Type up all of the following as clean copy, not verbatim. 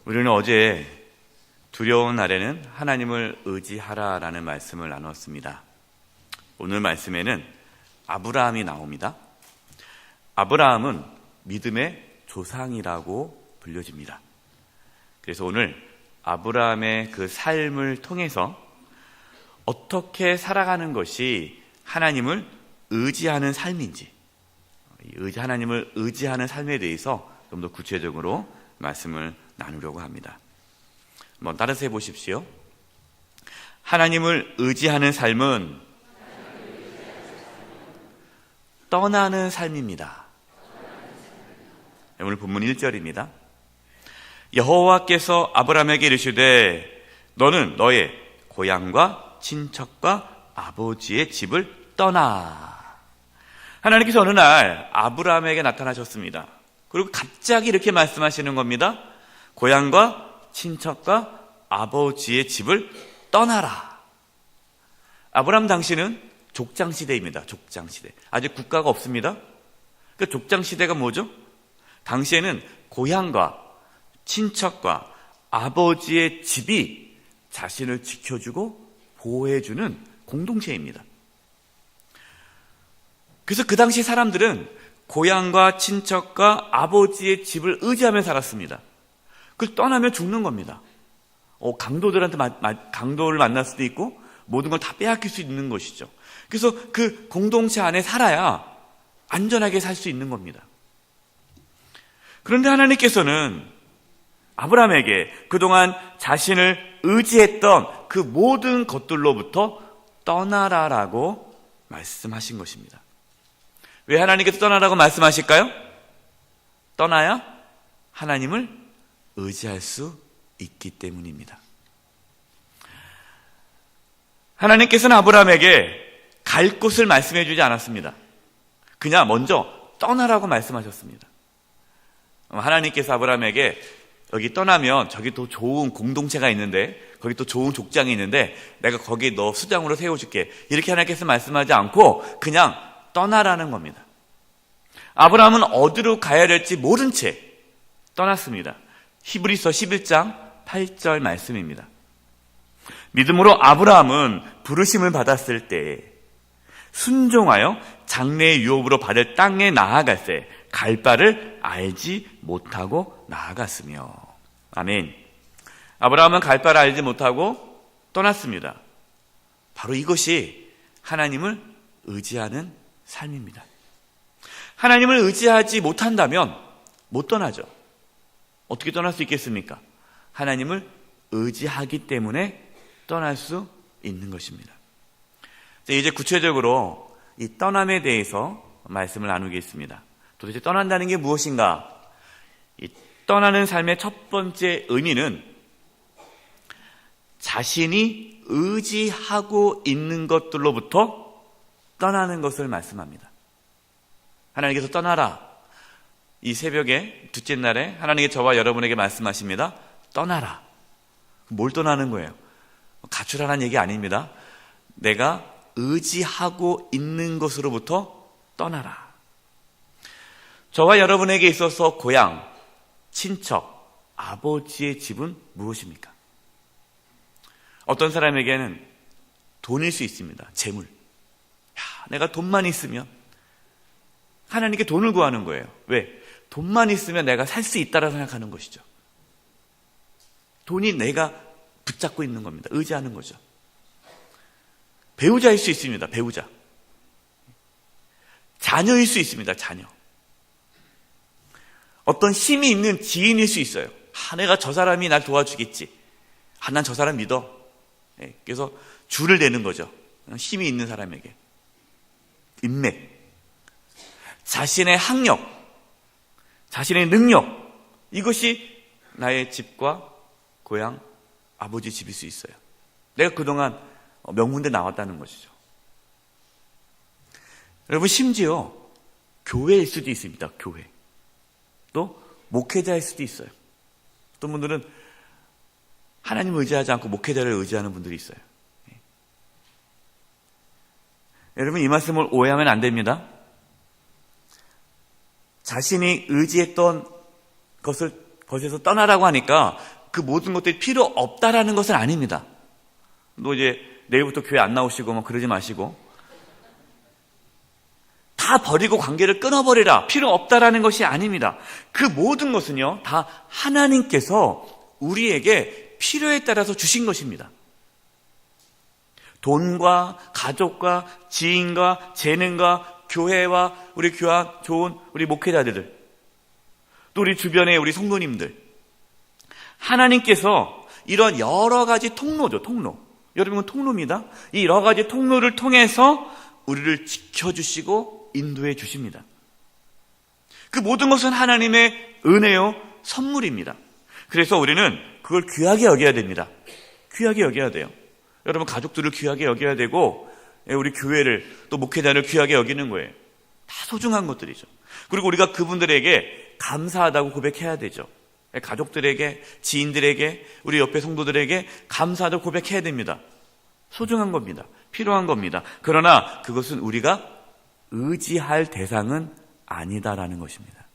우리는 어제 두려운 날에는 하나님을 의지하라라는 말씀을 나눴습니다. 오늘 말씀에는 아브라함이 나옵니다. 아브라함은 믿음의 조상이라고 불려집니다. 그래서 오늘 아브라함의 그 삶을 통해서 어떻게 살아가는 것이 하나님을 의지하는 삶인지, 하나님을 의지하는 삶에 대해서 좀 더 구체적으로 말씀을 나누려고 합니다. 한번 따라서 해보십시오. 하나님을 의지하는 삶은 떠나는 삶입니다. 오늘 본문 1절입니다. 여호와께서 아브라함에게 이르시되 너는 너의 고향과 친척과 아버지의 집을 떠나. 하나님께서 어느 날 아브라함에게 나타나셨습니다. 그리고 갑자기 이렇게 말씀하시는 겁니다. 고향과 친척과 아버지의 집을 떠나라. 아브라함 당시는 족장시대입니다. 족장시대. 아직 국가가 없습니다. 그 족장시대가 뭐죠? 당시에는 고향과 친척과 아버지의 집이 자신을 지켜주고 보호해주는 공동체입니다. 그래서 그 당시 사람들은 고향과 친척과 아버지의 집을 의지하며 살았습니다. 그걸 떠나면 죽는 겁니다. 강도들한테 강도를 만날 수도 있고 모든 걸 다 빼앗길 수 있는 것이죠. 그래서 그 공동체 안에 살아야 안전하게 살 수 있는 겁니다. 그런데 하나님께서는 아브라함에게 그동안 자신을 의지했던 그 모든 것들로부터 떠나라라고 말씀하신 것입니다. 왜 하나님께서 떠나라고 말씀하실까요? 떠나야 하나님을 의지할 수 있기 때문입니다. 하나님께서는 아브라함에게 갈 곳을 말씀해 주지 않았습니다. 그냥 먼저 떠나라고 말씀하셨습니다. 하나님께서 아브라함에게 여기 떠나면 저기 또 좋은 공동체가 있는데 거기 또 좋은 족장이 있는데 내가 거기 너 수장으로 세워줄게. 이렇게 하나님께서 말씀하지 않고 그냥 떠나라는 겁니다. 아브라함은 어디로 가야 될지 모른 채 떠났습니다. 히브리서 11장 8절 말씀입니다. 믿음으로 아브라함은 부르심을 받았을 때 순종하여 장래의 유업으로 받을 땅에 나아갈새 갈 바를 알지 못하고 나아갔으며. 아멘. 아브라함은 갈 바를 알지 못하고 떠났습니다. 바로 이것이 하나님을 의지하는 삶입니다. 하나님을 의지하지 못한다면 못 떠나죠. 어떻게 떠날 수 있겠습니까? 하나님을 의지하기 때문에 떠날 수 있는 것입니다. 이제 구체적으로 이 떠남에 대해서 말씀을 나누겠습니다. 도대체 떠난다는 게 무엇인가? 이 떠나는 삶의 첫 번째 의미는 자신이 의지하고 있는 것들로부터 떠나는 것을 말씀합니다. 하나님께서 떠나라. 이 새벽에 둘째 날에 하나님께서 저와 여러분에게 말씀하십니다. 떠나라. 뭘 떠나는 거예요? 가출하라는 얘기 아닙니다. 내가 의지하고 있는 것으로부터 떠나라. 저와 여러분에게 있어서 고향, 친척, 아버지의 집은 무엇입니까? 어떤 사람에게는 돈일 수 있습니다. 재물. 내가 돈만 있으면 하나님께 돈을 구하는 거예요. 왜? 돈만 있으면 내가 살 수 있다라고 생각하는 것이죠. 돈이 내가 붙잡고 있는 겁니다. 의지하는 거죠. 배우자일 수 있습니다. 배우자. 자녀일 수 있습니다. 자녀. 어떤 힘이 있는 지인일 수 있어요. 내가 저 사람이 날 도와주겠지. 난 저 사람 믿어. 그래서 줄을 대는 거죠. 힘이 있는 사람에게. 인맥. 자신의 학력, 자신의 능력, 이것이 나의 집과 고향, 아버지 집일 수 있어요. 내가 그동안 명문대 나왔다는 것이죠. 여러분, 심지어 교회일 수도 있습니다. 교회. 또 목회자일 수도 있어요. 어떤 분들은 하나님을 의지하지 않고 목회자를 의지하는 분들이 있어요. 여러분, 이 말씀을 오해하면 안 됩니다. 자신이 의지했던 것을 벗어서 떠나라고 하니까 그 모든 것들이 필요 없다라는 것은 아닙니다. 너 이제 내일부터 교회 안 나오시고 뭐 그러지 마시고, 다 버리고 관계를 끊어버리라, 필요 없다라는 것이 아닙니다. 그 모든 것은요, 다 하나님께서 우리에게 필요에 따라서 주신 것입니다. 돈과 가족과 지인과 재능과 교회와 우리 교회 좋은 우리 목회자들, 또 우리 주변의 우리 성도님들, 하나님께서 이런 여러 가지 통로죠, 통로. 여러분은 통로입니다. 이 여러 가지 통로를 통해서 우리를 지켜주시고 인도해 주십니다. 그 모든 것은 하나님의 은혜요, 선물입니다. 그래서 우리는 그걸 귀하게 여겨야 됩니다. 귀하게 여겨야 돼요. 여러분, 가족들을 귀하게 여겨야 되고, 우리 교회를, 또 목회자를 귀하게 여기는 거예요. 다 소중한 것들이죠. 그리고 우리가 그분들에게 감사하다고 고백해야 되죠. 가족들에게, 지인들에게, 우리 옆에 성도들에게 감사하다고 고백해야 됩니다. 소중한 겁니다. 필요한 겁니다. 그러나 그것은 우리가 의지할 대상은 아니다라는 것입니다.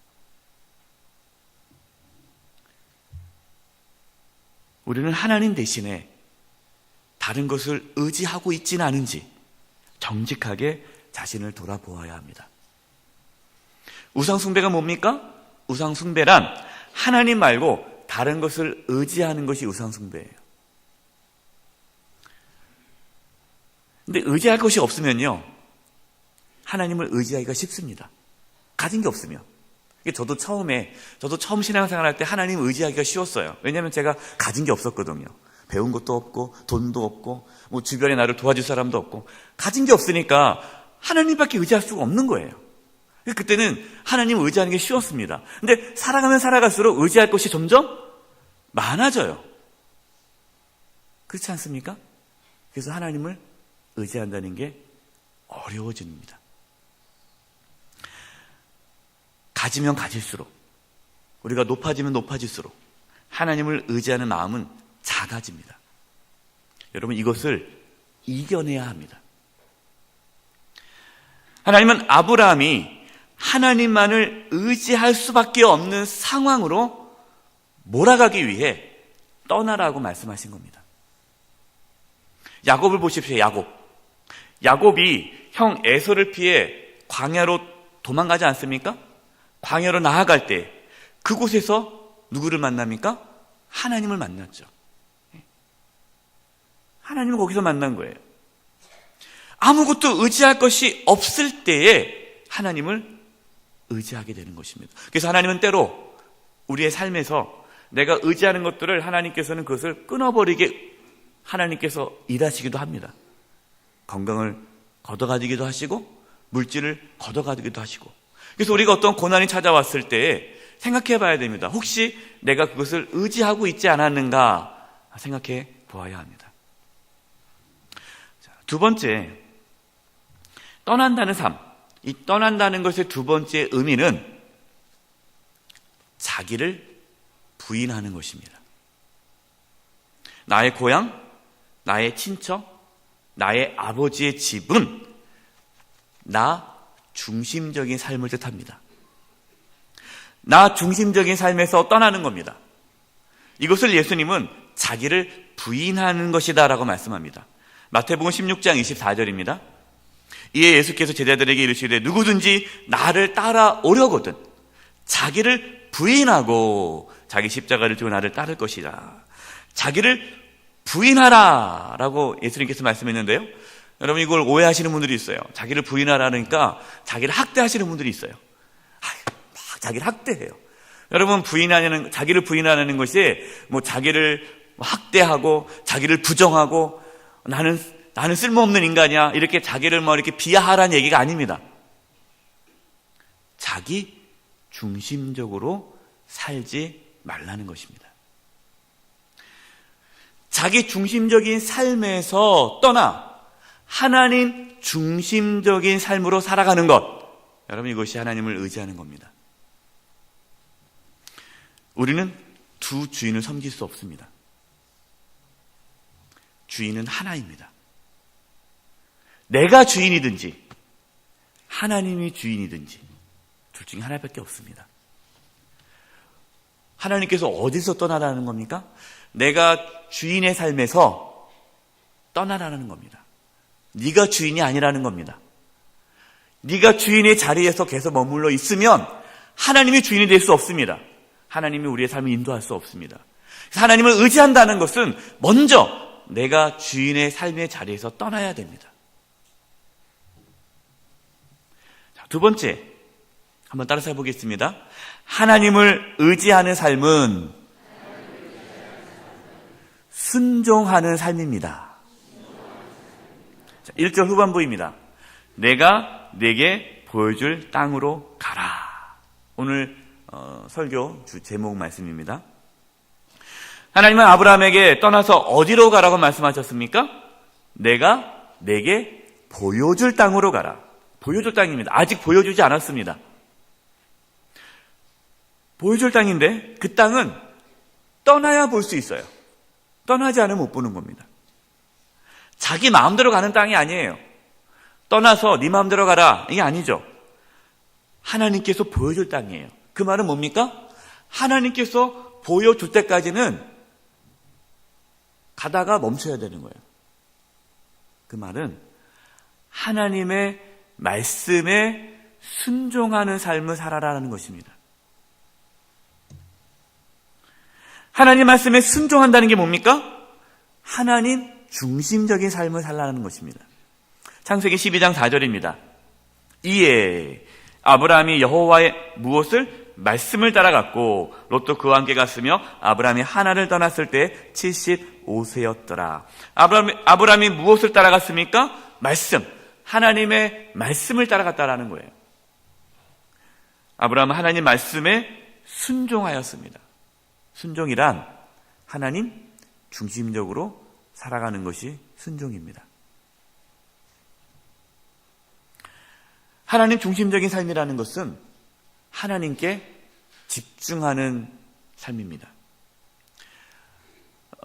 우리는 하나님 대신에 다른 것을 의지하고 있지는 않은지 정직하게 자신을 돌아보아야 합니다. 우상숭배가 뭡니까? 우상숭배란 하나님 말고 다른 것을 의지하는 것이 우상숭배예요. 근데 의지할 것이 없으면요, 하나님을 의지하기가 쉽습니다. 가진 게 없으면. 저도 처음 신앙생활 할 때 하나님 의지하기가 쉬웠어요. 왜냐하면 제가 가진 게 없었거든요. 배운 것도 없고 돈도 없고 뭐 주변에 나를 도와줄 사람도 없고 가진 게 없으니까 하나님밖에 의지할 수가 없는 거예요. 그때는 하나님을 의지하는 게 쉬웠습니다. 근데 살아가면 살아갈수록 의지할 것이 점점 많아져요. 그렇지 않습니까? 그래서 하나님을 의지한다는 게 어려워집니다. 가지면 가질수록, 우리가 높아지면 높아질수록 하나님을 의지하는 마음은 작아집니다. 여러분, 이것을 이겨내야 합니다. 하나님은 아브라함이 하나님만을 의지할 수밖에 없는 상황으로 몰아가기 위해 떠나라고 말씀하신 겁니다. 야곱을 보십시오. 야곱이 형 에서를 피해 광야로 도망가지 않습니까? 광야로 나아갈 때 그곳에서 누구를 만납니까? 하나님을 만났죠. 하나님을 거기서 만난 거예요. 아무것도 의지할 것이 없을 때에 하나님을 의지하게 되는 것입니다. 그래서 하나님은 때로 우리의 삶에서 내가 의지하는 것들을 하나님께서는 그것을 끊어버리게 하나님께서 일하시기도 합니다. 건강을 걷어가지기도 하시고 물질을 걷어가지기도 하시고, 그래서 우리가 어떤 고난이 찾아왔을 때 생각해 봐야 됩니다. 혹시 내가 그것을 의지하고 있지 않았는가 생각해 보아야 합니다. 두 번째, 떠난다는 삶. 이 떠난다는 것의 두 번째 의미는 자기를 부인하는 것입니다. 나의 고향, 나의 친척, 나의 아버지의 집은 나 중심적인 삶을 뜻합니다. 나 중심적인 삶에서 떠나는 겁니다. 이것을 예수님은 자기를 부인하는 것이다 라고 말씀합니다. 마태복음 16장 24절입니다. 이에 예수께서 제자들에게 이르시되 누구든지 나를 따라오려거든 자기를 부인하고 자기 십자가를 지고 나를 따를 것이다. 자기를 부인하라 라고 예수님께서 말씀했는데요, 여러분, 이걸 오해하시는 분들이 있어요. 자기를 부인하라니까 자기를 학대하시는 분들이 있어요. 막 자기를 학대해요. 여러분, 자기를 부인하는 것이 뭐 자기를 학대하고 자기를 부정하고 나는 쓸모없는 인간이야 이렇게 자기를 이렇게 비하하라는 얘기가 아닙니다. 자기 중심적으로 살지 말라는 것입니다. 자기 중심적인 삶에서 떠나 하나님 중심적인 삶으로 살아가는 것, 여러분, 이것이 하나님을 의지하는 겁니다. 우리는 두 주인을 섬길 수 없습니다. 주인은 하나입니다. 내가 주인이든지 하나님이 주인이든지 둘 중에 하나밖에 없습니다. 하나님께서 어디서 떠나라는 겁니까? 내가 주인의 삶에서 떠나라는 겁니다. 네가 주인이 아니라는 겁니다. 네가 주인의 자리에서 계속 머물러 있으면 하나님이 주인이 될 수 없습니다. 하나님이 우리의 삶을 인도할 수 없습니다. 하나님을 의지한다는 것은 먼저 내가 주인의 삶의 자리에서 떠나야 됩니다. 자, 두 번째, 한번 따라서 해보겠습니다. 하나님을 의지하는 삶은 순종하는 삶입니다. 자, 1절 후반부입니다. 내가 내게 보여줄 땅으로 가라. 오늘 설교 주 제목 말씀입니다. 하나님은 아브라함에게 떠나서 어디로 가라고 말씀하셨습니까? 내가 내게 보여줄 땅으로 가라. 보여줄 땅입니다. 아직 보여주지 않았습니다. 보여줄 땅인데 그 땅은 떠나야 볼 수 있어요. 떠나지 않으면 못 보는 겁니다. 자기 마음대로 가는 땅이 아니에요. 떠나서 네 마음대로 가라, 이게 아니죠. 하나님께서 보여줄 땅이에요. 그 말은 뭡니까? 하나님께서 보여줄 때까지는 가다가 멈춰야 되는 거예요. 그 말은 하나님의 말씀에 순종하는 삶을 살아라는 것입니다. 하나님 말씀에 순종한다는 게 뭡니까? 하나님 중심적인 삶을 살라는 것입니다. 창세기 12장 4절입니다. 이에 아브라함이 여호와의 무엇을? 말씀을 따라갔고 롯도 그와 함께 갔으며 아브라함이 하나를 떠났을 때 75세였더라. 아브라함이 무엇을 따라갔습니까? 말씀. 하나님의 말씀을 따라갔다라는 거예요. 아브라함은 하나님 말씀에 순종하였습니다. 순종이란 하나님 중심적으로 살아가는 것이 순종입니다. 하나님 중심적인 삶이라는 것은 하나님께 집중하는 삶입니다.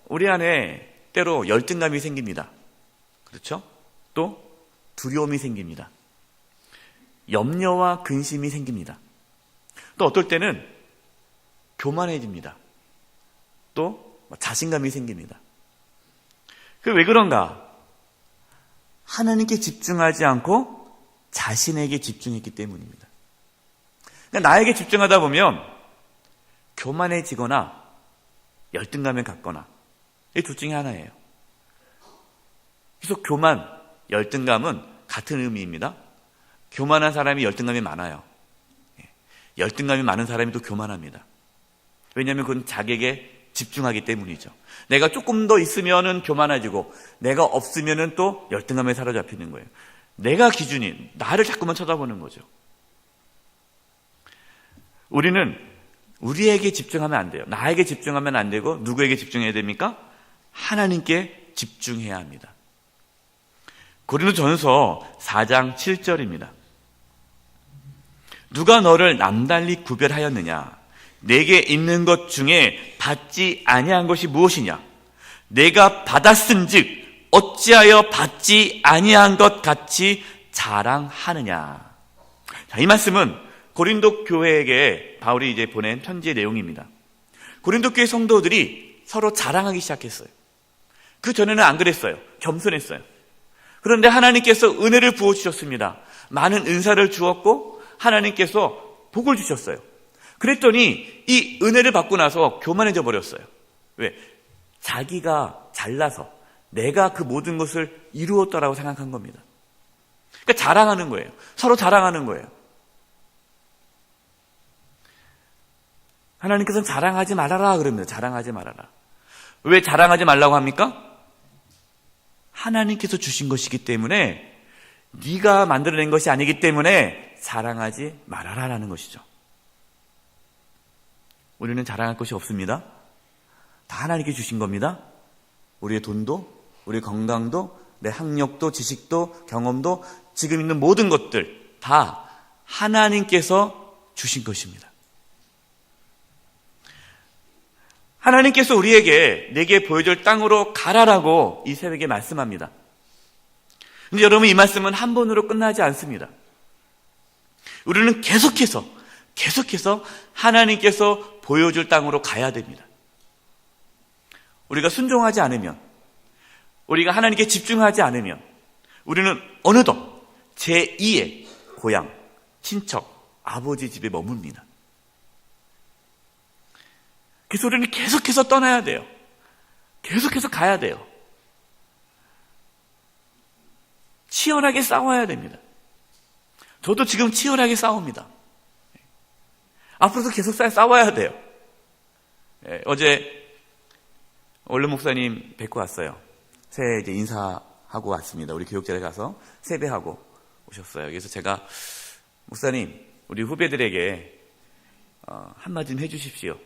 우리 안에 때로 열등감이 생깁니다. 그렇죠? 또 두려움이 생깁니다. 염려와 근심이 생깁니다. 또 어떨 때는 교만해집니다. 또 자신감이 생깁니다. 그 왜 그런가? 하나님께 집중하지 않고 자신에게 집중했기 때문입니다. 그러니까 나에게 집중하다 보면 교만해지거나 열등감에 갖거나 이 둘 중에 하나예요. 그래서 교만, 열등감은 같은 의미입니다. 교만한 사람이 열등감이 많아요. 열등감이 많은 사람이 또 교만합니다. 왜냐하면 그건 자기에게 집중하기 때문이죠. 내가 조금 더 있으면은 교만해지고 내가 없으면은 또 열등감에 사로잡히는 거예요. 내가 기준이, 나를 자꾸만 쳐다보는 거죠. 우리는 우리에게 집중하면 안 돼요. 나에게 집중하면 안 되고 누구에게 집중해야 됩니까? 하나님께 집중해야 합니다. 고린도전서 4장 7절입니다. 누가 너를 남달리 구별하였느냐? 내게 있는 것 중에 받지 아니한 것이 무엇이냐? 내가 받았은즉 어찌하여 받지 아니한 것 같이 자랑하느냐? 자, 이 말씀은 고린도 교회에게 바울이 이제 보낸 편지의 내용입니다. 고린도 교회 성도들이 서로 자랑하기 시작했어요. 그 전에는 안 그랬어요. 겸손했어요. 그런데 하나님께서 은혜를 부어주셨습니다. 많은 은사를 주었고 하나님께서 복을 주셨어요. 그랬더니 이 은혜를 받고 나서 교만해져 버렸어요. 왜? 자기가 잘나서 내가 그 모든 것을 이루었다라고 생각한 겁니다. 그러니까 자랑하는 거예요. 서로 자랑하는 거예요. 하나님께서는 자랑하지 말아라 그럽니다. 자랑하지 말아라. 왜 자랑하지 말라고 합니까? 하나님께서 주신 것이기 때문에, 네가 만들어낸 것이 아니기 때문에 자랑하지 말아라라는 것이죠. 우리는 자랑할 것이 없습니다. 다 하나님께 주신 겁니다. 우리의 돈도, 우리의 건강도, 내 학력도, 지식도, 경험도, 지금 있는 모든 것들 다 하나님께서 주신 것입니다. 하나님께서 우리에게 내게 보여줄 땅으로 가라라고 이 새벽에 말씀합니다. 근데 여러분, 이 말씀은 한 번으로 끝나지 않습니다. 우리는 계속해서 계속해서 하나님께서 보여줄 땅으로 가야 됩니다. 우리가 순종하지 않으면, 우리가 하나님께 집중하지 않으면 우리는 어느덧 제2의 고향, 친척, 아버지 집에 머뭅니다. 그래서 우리는 계속해서 떠나야 돼요. 계속해서 가야 돼요. 치열하게 싸워야 됩니다. 저도 지금 치열하게 싸웁니다. 앞으로도 계속 싸워야 돼요. 어제 원로 목사님 뵙고 왔어요. 새해 이제 인사하고 왔습니다. 우리 교육자에 가서 세배하고 오셨어요. 그래서 제가 목사님, 우리 후배들에게 한마디 해주십시오.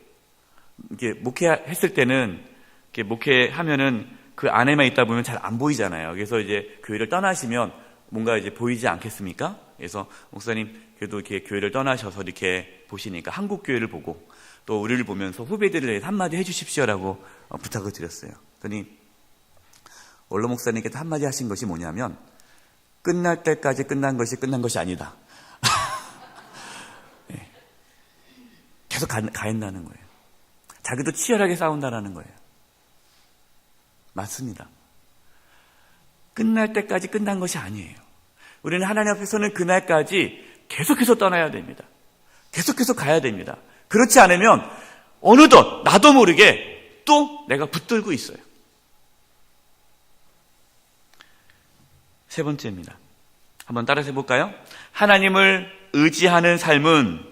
이렇게 목회했을 때는 이렇게 목회하면은 그 안에만 있다 보면 잘 안 보이잖아요. 그래서 이제 교회를 떠나시면 뭔가 이제 보이지 않겠습니까? 그래서 목사님 그래도 이렇게 교회를 떠나셔서 이렇게 보시니까 한국 교회를 보고 또 우리를 보면서 후배들을 위해서 한마디 해주십시오라고 부탁을 드렸어요. 그랬더니 원로 목사님께서 한마디 하신 것이 뭐냐면, 끝날 때까지 끝난 것이 아니다. 네. 계속 가한다는 거예요. 자기도 치열하게 싸운다는 거예요. 맞습니다. 끝날 때까지 끝난 것이 아니에요. 우리는 하나님 앞에서는 그날까지 계속해서 떠나야 됩니다. 계속해서 가야 됩니다. 그렇지 않으면 어느덧 나도 모르게 또 내가 붙들고 있어요. 세 번째입니다. 한번 따라서 해볼까요? 하나님을 의지하는 삶은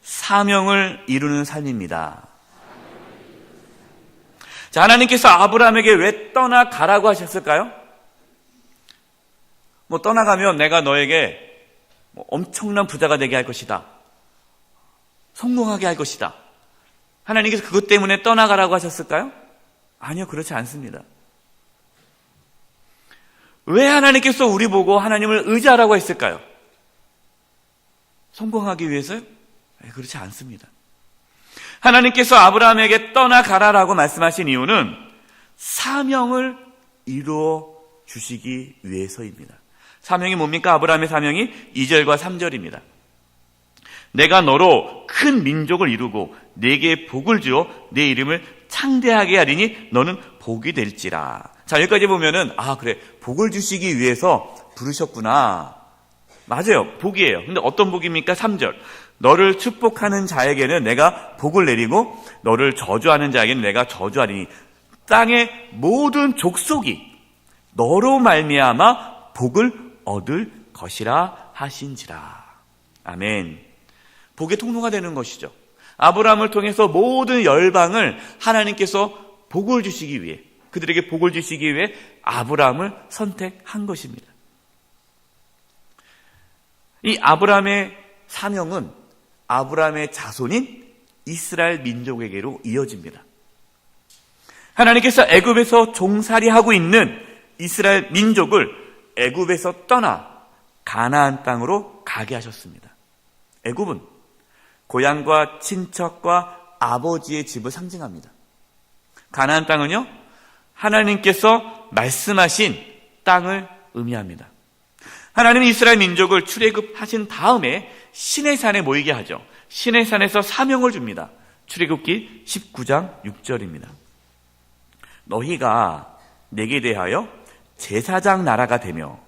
사명을 이루는 삶입니다. 자, 하나님께서 아브라함에게 왜 떠나가라고 하셨을까요? 떠나가면 내가 너에게 엄청난 부자가 되게 할 것이다. 성공하게 할 것이다. 하나님께서 그것 때문에 떠나가라고 하셨을까요? 아니요, 그렇지 않습니다. 왜 하나님께서 우리 보고 하나님을 의지하라고 했을까요? 성공하기 위해서요? 그렇지 않습니다. 하나님께서 아브라함에게 떠나가라라고 말씀하신 이유는 사명을 이루어 주시기 위해서입니다. 사명이 뭡니까? 아브라함의 사명이 2절과 3절입니다. 내가 너로 큰 민족을 이루고 네게 복을 주어 내 이름을 창대하게 하리니 너는 복이 될지라. 자, 여기까지 보면은 그래, 복을 주시기 위해서 부르셨구나. 맞아요, 복이에요. 근데 어떤 복입니까? 3절. 너를 축복하는 자에게는 내가 복을 내리고 너를 저주하는 자에게는 내가 저주하리니 땅의 모든 족속이 너로 말미암아 복을 얻을 것이라 하신지라. 아멘. 복의 통로가 되는 것이죠. 아브라함을 통해서 모든 열방을 하나님께서 복을 주시기 위해, 그들에게 복을 주시기 위해 아브라함을 선택한 것입니다. 이 아브라함의 사명은 아브라함의 자손인 이스라엘 민족에게로 이어집니다. 하나님께서 애굽에서 종살이하고 있는 이스라엘 민족을 애굽에서 떠나 가나안 땅으로 가게 하셨습니다. 애굽은 고향과 친척과 아버지의 집을 상징합니다. 가나안 땅은요, 하나님께서 말씀하신 땅을 의미합니다. 하나님은 이스라엘 민족을 출애굽하신 다음에 시내산에 모이게 하죠. 시내산에서 사명을 줍니다. 출애굽기 19장 6절입니다. 너희가 내게 대하여 제사장 나라가 되며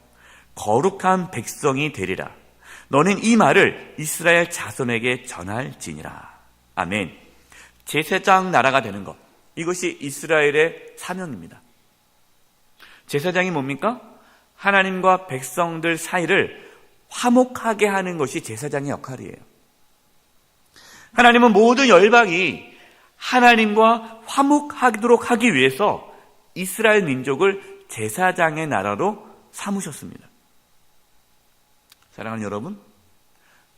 거룩한 백성이 되리라. 너는 이 말을 이스라엘 자손에게 전할지니라. 아멘. 제사장 나라가 되는 것, 이것이 이스라엘의 사명입니다. 제사장이 뭡니까? 하나님과 백성들 사이를 화목하게 하는 것이 제사장의 역할이에요. 하나님은 모든 열방이 하나님과 화목하도록 하기 위해서 이스라엘 민족을 제사장의 나라로 삼으셨습니다. 사랑하는 여러분,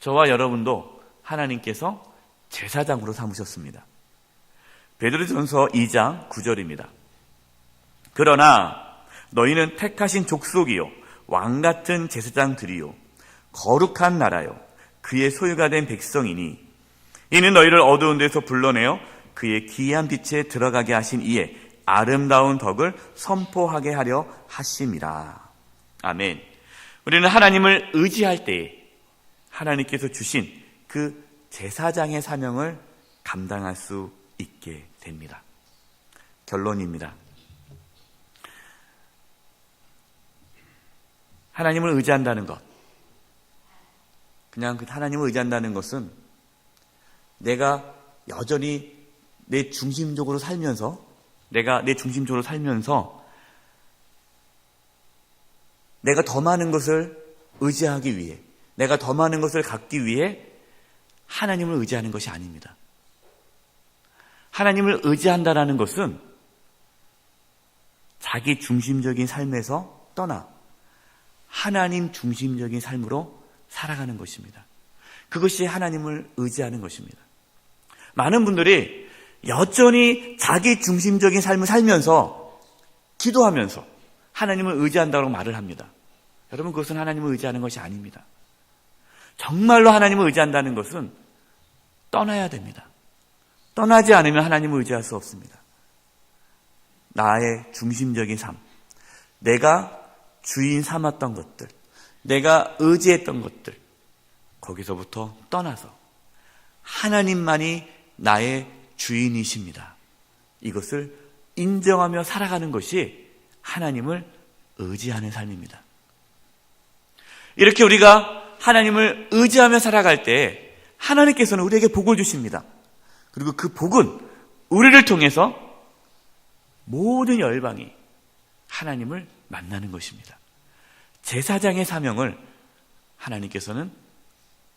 저와 여러분도 하나님께서 제사장으로 삼으셨습니다. 베드로전서 2장 9절입니다. 그러나 너희는 택하신 족속이요 왕같은 제사장들이요 거룩한 나라요 그의 소유가 된 백성이니 이는 너희를 어두운 데서 불러내어 그의 기이한 빛에 들어가게 하신 이의 아름다운 덕을 선포하게 하려 하심이라. 아멘. 우리는 하나님을 의지할 때에, 하나님께서 주신 그 제사장의 사명을 감당할 수 있게 됩니다. 결론입니다. 하나님을 의지한다는 것, 그냥 하나님을 의지한다는 것은 내가 여전히 내 중심적으로 살면서 내가 더 많은 것을 의지하기 위해, 내가 더 많은 것을 갖기 위해 하나님을 의지하는 것이 아닙니다. 하나님을 의지한다는 것은 자기 중심적인 삶에서 떠나 하나님 중심적인 삶으로 살아가는 것입니다. 그것이 하나님을 의지하는 것입니다. 많은 분들이 여전히 자기 중심적인 삶을 살면서 기도하면서 하나님을 의지한다고 말을 합니다. 여러분, 그것은 하나님을 의지하는 것이 아닙니다. 정말로 하나님을 의지한다는 것은 떠나야 됩니다. 떠나지 않으면 하나님을 의지할 수 없습니다. 나의 중심적인 삶, 내가 주인 삼았던 것들, 내가 의지했던 것들, 거기서부터 떠나서 하나님만이 나의 주인이십니다. 이것을 인정하며 살아가는 것이 하나님을 의지하는 삶입니다. 이렇게 우리가 하나님을 의지하며 살아갈 때 하나님께서는 우리에게 복을 주십니다. 그리고 그 복은 우리를 통해서 모든 열방이 하나님을 만나는 것입니다. 제사장의 사명을 하나님께서는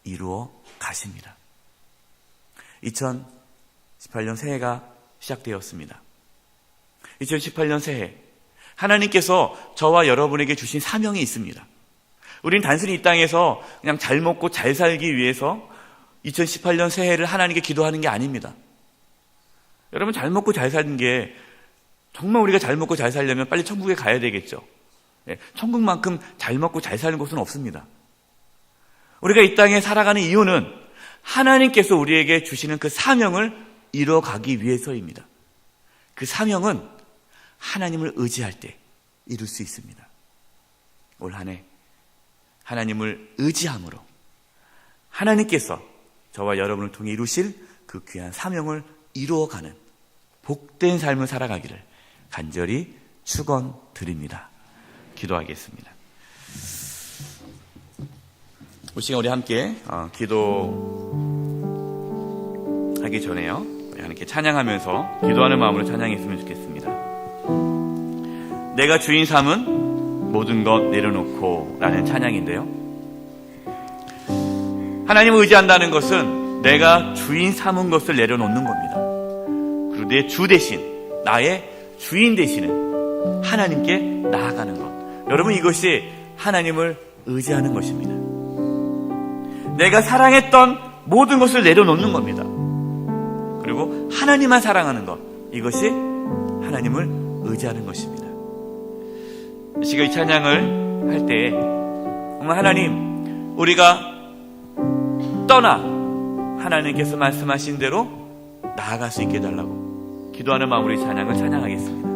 이루어 가십니다. 2018년 새해가 시작되었습니다. 2018년 새해, 하나님께서 저와 여러분에게 주신 사명이 있습니다. 우린 단순히 이 땅에서 그냥 잘 먹고 잘 살기 위해서 2018년 새해를 하나님께 기도하는 게 아닙니다. 여러분, 잘 먹고 잘 사는 게, 정말 우리가 잘 먹고 잘 살려면 빨리 천국에 가야 되겠죠. 천국만큼 잘 먹고 잘 사는 곳은 없습니다. 우리가 이 땅에 살아가는 이유는 하나님께서 우리에게 주시는 그 사명을 이뤄가기 위해서입니다. 그 사명은 하나님을 의지할 때 이룰 수 있습니다. 올 한 해 하나님을 의지함으로 하나님께서 저와 여러분을 통해 이루실 그 귀한 사명을 이루어가는 복된 삶을 살아가기를 간절히 축원드립니다. 기도하겠습니다. 이 시간 우리 함께 기도하기 전에요, 하나님께 찬양하면서 기도하는 마음으로 찬양했으면 좋겠습니다. 내가 주인 삼은 모든 것 내려놓고 라는 찬양인데요, 하나님을 의지한다는 것은 내가 주인 삼은 것을 내려놓는 겁니다. 그리고 내 주 대신, 나의 주인 되시는 하나님께 나아가는 것, 여러분, 이것이 하나님을 의지하는 것입니다. 내가 사랑했던 모든 것을 내려놓는 겁니다. 그리고 하나님만 사랑하는 것, 이것이 하나님을 의지하는 것입니다. 이 시간 이 찬양을 할 때 정말 하나님, 우리가 떠나 하나님께서 말씀하신 대로 나아갈 수 있게 해달라고 기도하는 마음으로 이 찬양을 찬양하겠습니다.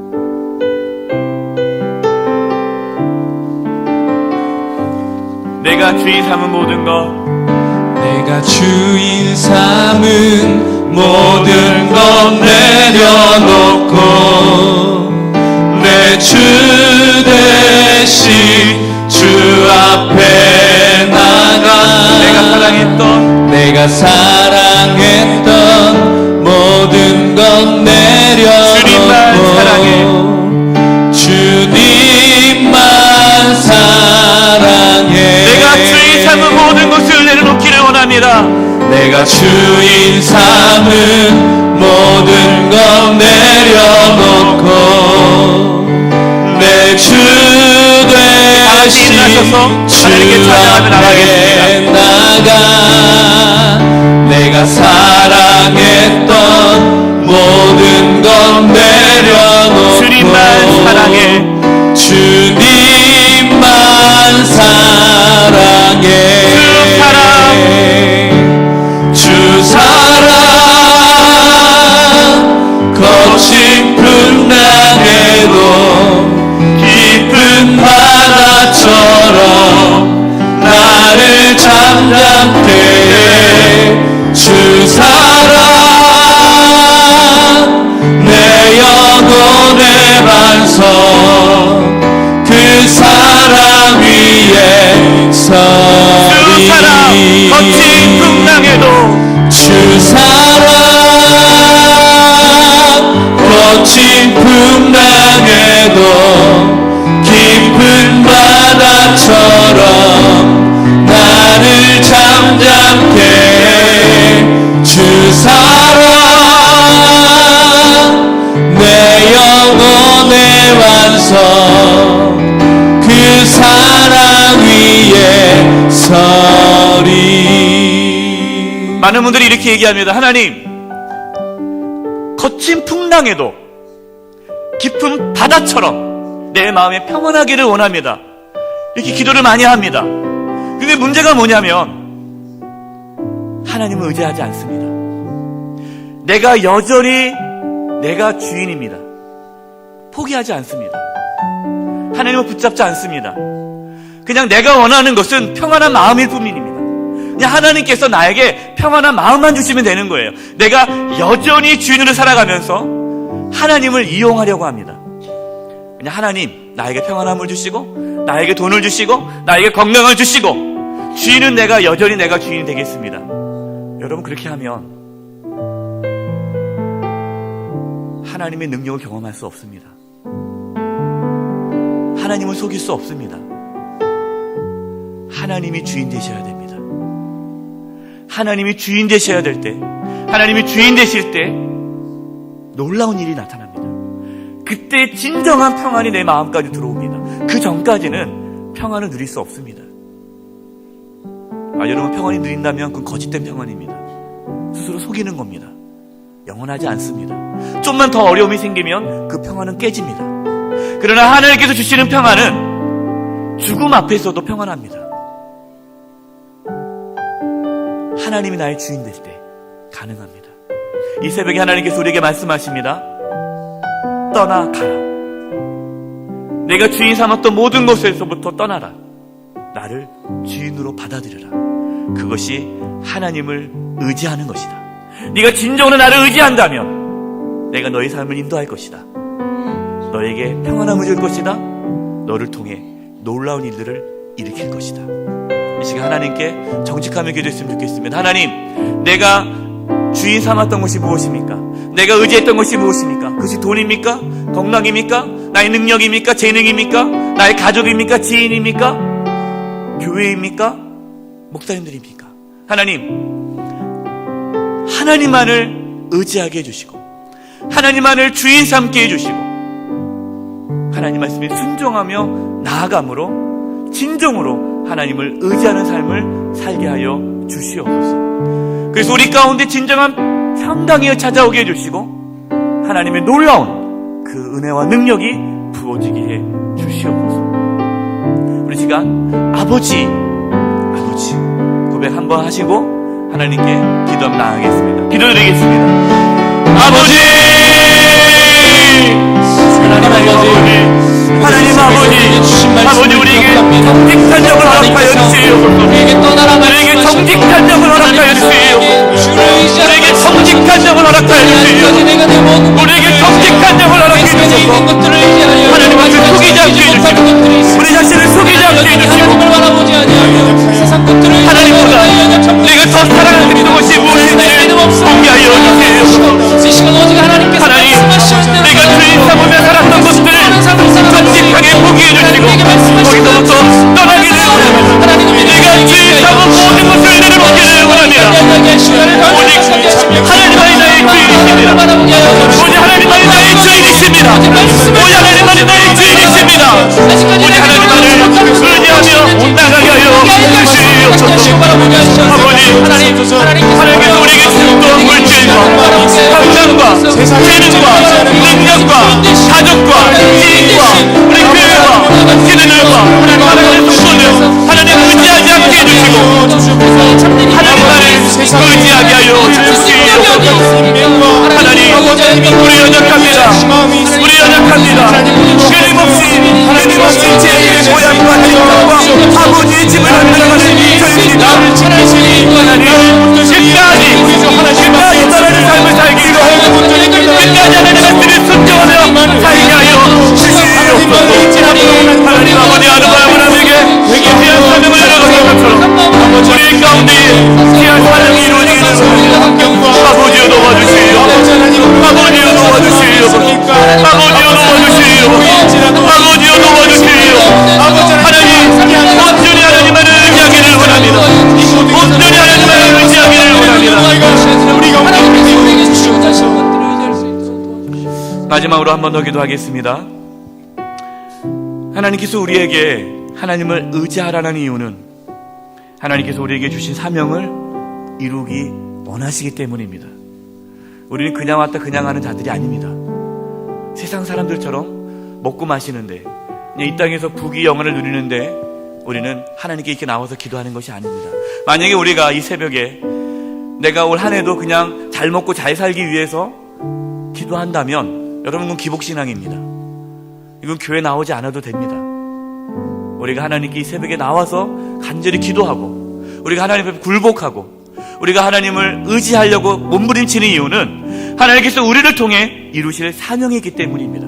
내가 주인 삼은 모든 것, 내가 주인 삼은 모든 것 내려놓고 내 주 대신 주 앞에 나가 내가 사랑했던 모든 것 내려놓고 주님만 사랑해. 내가 주인 삼은 모든 것을 내려놓기를 원합니다. 내가 주인 삼은 모든 것 내려놓고 내 주 대신 주 앞에 나가 내가 사랑했던 모든 것 내려놓고 주님만 사랑해. 주님만 사랑해. 주 사랑 거친 풍랑에도 깊은 바다처럼 나를 잠잠케 많은 분들이 이렇게 얘기합니다. 하나님, 거친 풍랑에도 깊은 바다처럼 내 마음에 평안하기를 원합니다. 이렇게 기도를 많이 합니다. 근데 문제가 뭐냐면 하나님을 의지하지 않습니다. 내가 여전히 내가 주인입니다. 포기하지 않습니다. 하나님을 붙잡지 않습니다. 그냥 내가 원하는 것은 평안한 마음일 뿐입니다. 그냥 하나님께서 나에게 평안한 마음만 주시면 되는 거예요. 내가 여전히 주인으로 살아가면서 하나님을 이용하려고 합니다. 그냥 하나님, 나에게 평안함을 주시고 나에게 돈을 주시고 나에게 건강을 주시고 주인은 내가 여전히 내가 주인이 되겠습니다. 여러분, 그렇게 하면 하나님의 능력을 경험할 수 없습니다. 하나님을 속일 수 없습니다. 하나님이 주인 되셔야 됩니다. 하나님이 주인 되셔야 될 때, 하나님이 주인 되실 때 놀라운 일이 나타납니다. 그때 진정한 평안이 내 마음까지 들어옵니다. 그 전까지는 평안을 누릴 수 없습니다. 여러분, 평안이 누린다면 그건 거짓된 평안입니다. 스스로 속이는 겁니다. 영원하지 않습니다. 좀만 더 어려움이 생기면 그 평안은 깨집니다. 그러나 하나님께서 주시는 평안은 죽음 앞에서도 평안합니다. 하나님이 나의 주인 될 때 가능합니다. 이 새벽에 하나님께서 우리에게 말씀하십니다. 떠나가라. 내가 주인 삼았던 모든 곳에서부터 떠나라. 나를 주인으로 받아들여라. 그것이 하나님을 의지하는 것이다. 네가 진정으로 나를 의지한다면 내가 너의 삶을 인도할 것이다. 너에게 평안함을 줄 것이다. 너를 통해 놀라운 일들을 일으킬 것이다. 이 시간 하나님께 정직하며 기도했으면 좋겠습니다. 하나님, 내가 주인 삼았던 것이 무엇입니까? 내가 의지했던 것이 무엇입니까? 그것이 돈입니까? 건강입니까? 나의 능력입니까? 재능입니까? 나의 가족입니까? 지인입니까? 교회입니까? 목사님들입니까? 하나님, 하나님만을 의지하게 해주시고 하나님만을 주인 삼게 해주시고 하나님 말씀에 순종하며 나아감으로 진정으로 하나님을 의지하는 삶을 살게 하여 주시옵소서. 그래서 우리 가운데 진정한 평강이 찾아오게 해주시고 하나님의 놀라운 그 은혜와 능력이 부어지게 해 주시옵소서. 우리 시간 아버지 고백 한번 하시고 하나님께 기도하며 나아가겠습니다. 기도드리겠습니다. 아버지, 하나님 아버지, 우리에게 정직한 영을 허락하여 주시옵소서. 우리에게 정직한 영을 허락하여 주시옵소서. 우리에게 정직한 영을 허락하여 주시옵소서. 우리에게 정직한 영을 허락하여 주시옵소서. 하나님 앞에 속이지 않게 해주시고 우리 자신을 속이지 않게 해주시고 하나님보다 내가 더 사랑하는 것이 무엇인지를 보게 하여 주시옵소서. 하나님, 내가 주인 삼으며 살았던 것들을 정직하게 포기해 주시고 거기서부터 떠나기를 원합니다. 내가 주인 삼은 모든 것을 내려놓기를 원합니다. 오직 하나님만이 나의 주인이십니다. 오직 하나님만이 나의 주인이십니다. 오직 하나님만이 나의 주인이십니다. 오직 하나님만을 의지하며 나가게 하여 주시옵소서. 아버지, 하나님께서 우리에게 주셨던 물질과 건강과 재능과 능력과 가족과 지인과 우리 교회와 기능들과 하나님의 성도들 하나님 의지하지 않게 해주시고 하나님만을 의지하게 하여 주시옵소서. 하나님, 우리 연약합니다. 우리 연약합니다. 끊임없이 제 모양과 행동과 아버지의 집을 만들어가는 저희입니다. 하나님, 끝까지 따라는 삶을 살기 위해 끝까지 하나님의 말씀을 순종하며 살게 하여 주시옵소서. 하나님 아버지, 아름다움에게 귀한 사명을 내려가는 것처럼 우리 가운데 귀한 사명이 이루어지기를 아버지여 도와주시오. 아버지여 도와주시오. 아버지여 도와주시오. 아버지여 도와주시오. 하나님, 온전히 하나님만을 의지하기를 원합니다. 온전히 하나님만을 의지하기를 원합니다. 마지막으로 한 번 더 기도하겠습니다. 하나님께서 우리에게 하나님을 의지하라는 이유는 하나님께서 우리에게 주신 사명을 이루기 원하시기 때문입니다. 우리는 그냥 왔다 그냥 가는 자들이 아닙니다. 세상 사람들처럼 먹고 마시는데, 그냥 이 땅에서 부귀 영화를 누리는데 우리는 하나님께 이렇게 나와서 기도하는 것이 아닙니다. 만약에 우리가 이 새벽에 내가 올 한 해도 그냥 잘 먹고 잘 살기 위해서 기도한다면 여러분, 그건 기복신앙입니다. 이건 교회 나오지 않아도 됩니다. 우리가 하나님께 이 새벽에 나와서 간절히 기도하고, 우리가 하나님 앞에 굴복하고, 우리가 하나님을 의지하려고 몸부림치는 이유는 하나님께서 우리를 통해 이루실 사명이기 때문입니다.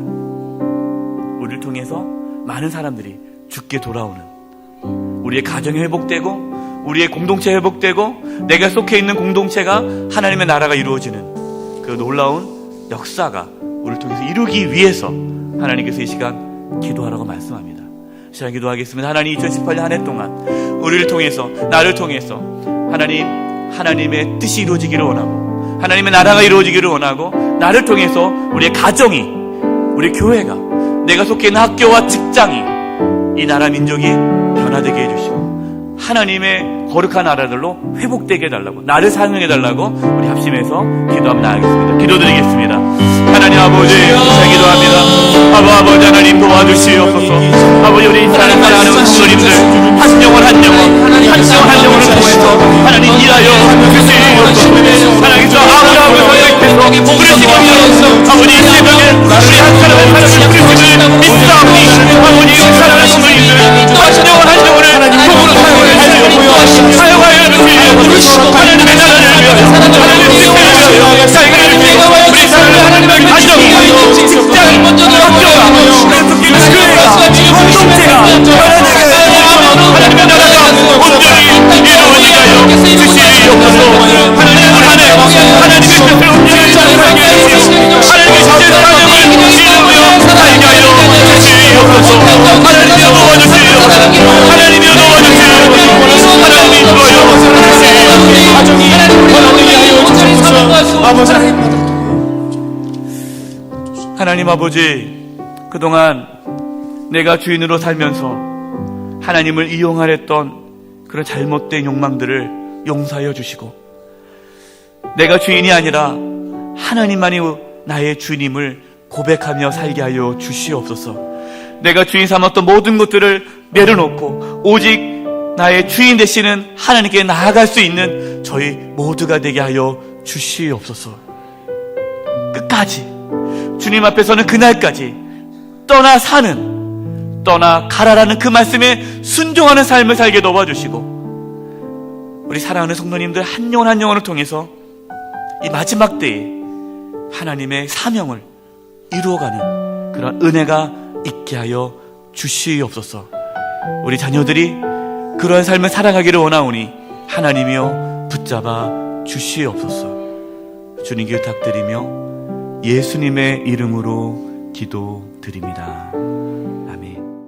우리를 통해서 많은 사람들이 죽게 돌아오는, 우리의 가정이 회복되고 우리의 공동체 회복되고 내가 속해 있는 공동체가 하나님의 나라가 이루어지는 그 놀라운 역사가 우리를 통해서 이루기 위해서 하나님께서 이 시간 기도하라고 말씀합니다. 시간 기도하겠습니다. 하나님, 2018년 한 해 동안 우리를 통해서, 나를 통해서 하나님의 뜻이 이루어지기를 원하고, 하나님의 나라가 이루어지기를 원하고, 나를 통해서 우리의 가정이, 우리 교회가, 내가 속해 있는 학교와 직장이 이 나라 민족이 변화되게 해주시고 하나님의 거룩한 나라들로 회복되게 해달라고, 나를 사용해달라고 우리 합심해서 기도하며 나아가겠습니다. 기도드리겠습니다. 하나님 아버지, 잘 기도합니다. 아버지 하나님 도와주시옵소서. 아버지, 우리 사랑하는 성도님들 한 영혼 한 영혼을 통해서 하나님 일하여 주시옵소서. 하나님께서 아브라함을 선택해서 부르시고, 아버지 이 새벽에 우리 한 사람을 부르심을 믿사오니 아버지, 우리 사랑하는 성도님들 한 영혼을 통으로 사용하여 주시옵소서. 하나님의 나라를 위하여, 하나님의 뜻을 위하여 사용하여 주시옵소서. 우리 사랑하는 가정이, 직장이, 학교가, 교회가, 공동체가 하나님의 나라가 온전히 이루어지게 하여 주시옵소서. 하나님, 올 한 해 하나님의 뜻을 온전히 살게 하시고 하나님의 뜻을 사명을 이루며 살게 하여 주시옵소서. 하나님이여 도와주시옵소서. 하나님이여 도와주시옵소서. 하나님이 도와주시옵소서. 가정이 변화되게 하여 주시옵소서. 아버지 하나님 아버지, 그동안 내가 주인으로 살면서 하나님을 이용하랬던 그런 잘못된 욕망들을 용서하여 주시고, 내가 주인이 아니라 하나님만이 나의 주님을 고백하며 살게 하여 주시옵소서. 내가 주인 삼았던 모든 것들을 내려놓고 오직 나의 주인 되시는 하나님께 나아갈 수 있는 저희 모두가 되게 하여 주시옵소서. 끝까지 주님 앞에서는 그날까지 떠나 가라라는 그 말씀에 순종하는 삶을 살게 도와주시고, 우리 사랑하는 성도님들 한 영혼 한 영혼을 통해서 이 마지막 때에 하나님의 사명을 이루어가는 그런 은혜가 있게 하여 주시옵소서. 우리 자녀들이 그러한 삶을 살아가기를 원하오니 하나님이여 붙잡아 주시옵소서. 주님께 부탁드리며 예수님의 이름으로 기도드립니다. 아멘.